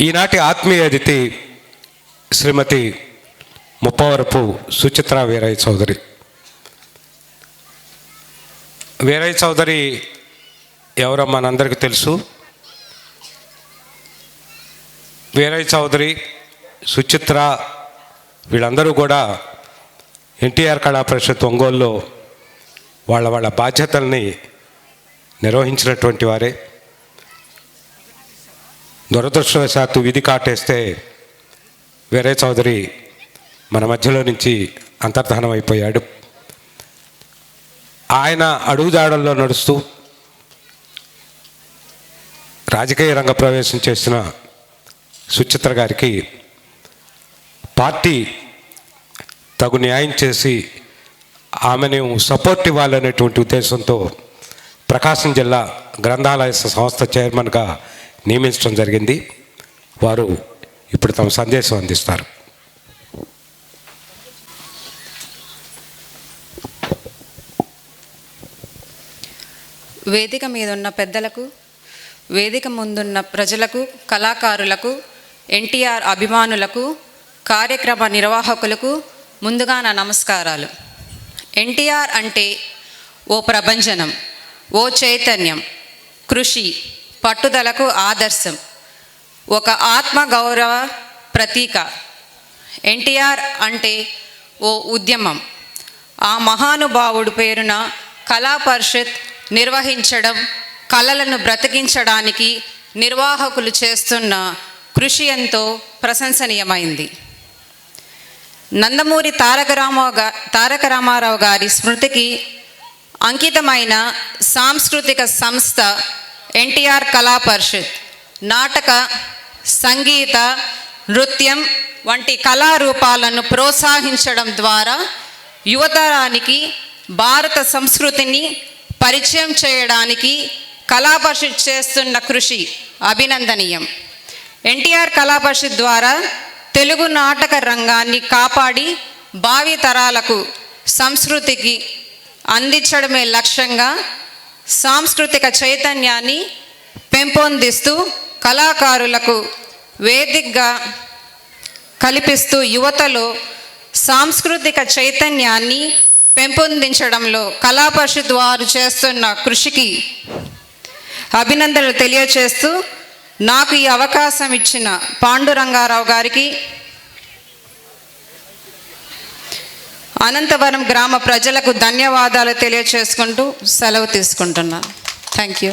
ఈనాటి ఆత్మీయ అతిథి శ్రీమతి ముప్పవరపు సుచిత్ర వీరయ్య చౌదరి. వీరయ్య చౌదరి ఎవరో మనందరికీ తెలుసు. వీరయ్య చౌదరి, సుచిత్ర వీళ్ళందరూ కూడా ఎన్టీఆర్ కళా పరిషత్ ఒంగోలులో వాళ్ళ బాధ్యతల్ని నిర్వహించినటువంటి వారే. దురదృష్టవశాత్తు విధి కాటేస్తే వీరయ్య చౌదరి మన మధ్యలో నుంచి అంతర్ధానం అయిపోయాడు. ఆయన అడుగుదాడల్లో నడుస్తూ రాజకీయ రంగ ప్రవేశం చేసిన సుచిత్ర గారికి పార్టీ తగు న్యాయం చేసి ఆమెను సపోర్ట్ ఇవ్వాలనేటువంటి ఉద్దేశంతో ప్రకాశం జిల్లా గ్రంథాలయ సంస్థ చైర్మన్గా నియమించడం జరిగింది. వారు ఇప్పుడు తమ సందేశం అందిస్తారు. వేదిక మీద ఉన్న పెద్దలకు, వేదిక ముందున్న ప్రజలకు, కళాకారులకు, ఎన్టీఆర్ అభిమానులకు, కార్యక్రమ నిర్వాహకులకు ముందుగా నా నమస్కారాలు. ఎన్టీఆర్ అంటే ఓ ప్రభంజనం, ఓ చైతన్యం, కృషి, పట్టుదలకు ఆదర్శం, ఒక ఆత్మగౌరవ ప్రతీక. ఎన్టీఆర్ అంటే ఓ ఉద్యమం. ఆ మహానుభావుడు పేరున కళా పరిషత్ నిర్వహించడం, కళలను బ్రతికించడానికి నిర్వాహకులు చేస్తున్న కృషి ఎంతో ప్రశంసనీయమైంది. నందమూరి తారక రామారావు గారి స్మృతికి అంకితమైన సాంస్కృతిక సంస్థ ఎన్టీఆర్ కళా పరిషత్ నాటక, సంగీత, నృత్యం వంటి కళారూపాలను ప్రోత్సహించడం ద్వారా యువతరానికి భారత సంస్కృతిని పరిచయం చేయడానికి కళా పరిషత్ చేస్తున్న కృషి అభినందనీయం. ఎన్టీఆర్ కళా పరిషత్ ద్వారా తెలుగు నాటక రంగాన్ని కాపాడి భావి తరాలకు సంస్కృతికి అందించడమే లక్ష్యంగా సాంస్కృతిక చైతన్యాన్ని పెంపొందిస్తూ కళాకారులకు వేదికగా కల్పిస్తూ యువతలో సాంస్కృతిక చైతన్యాన్ని పెంపొందించడంలో కళా పరిషత్ వారు చేస్తున్న కృషికి అభినందనలు తెలియచేస్తూ నాకు ఈ అవకాశం ఇచ్చిన పాండురంగారావు గారికి, అనంతవరం గ్రామ ప్రజలకు ధన్యవాదాలు తెలియచేసుకుంటూ సెలవు తీసుకుంటున్నాను. Thank you.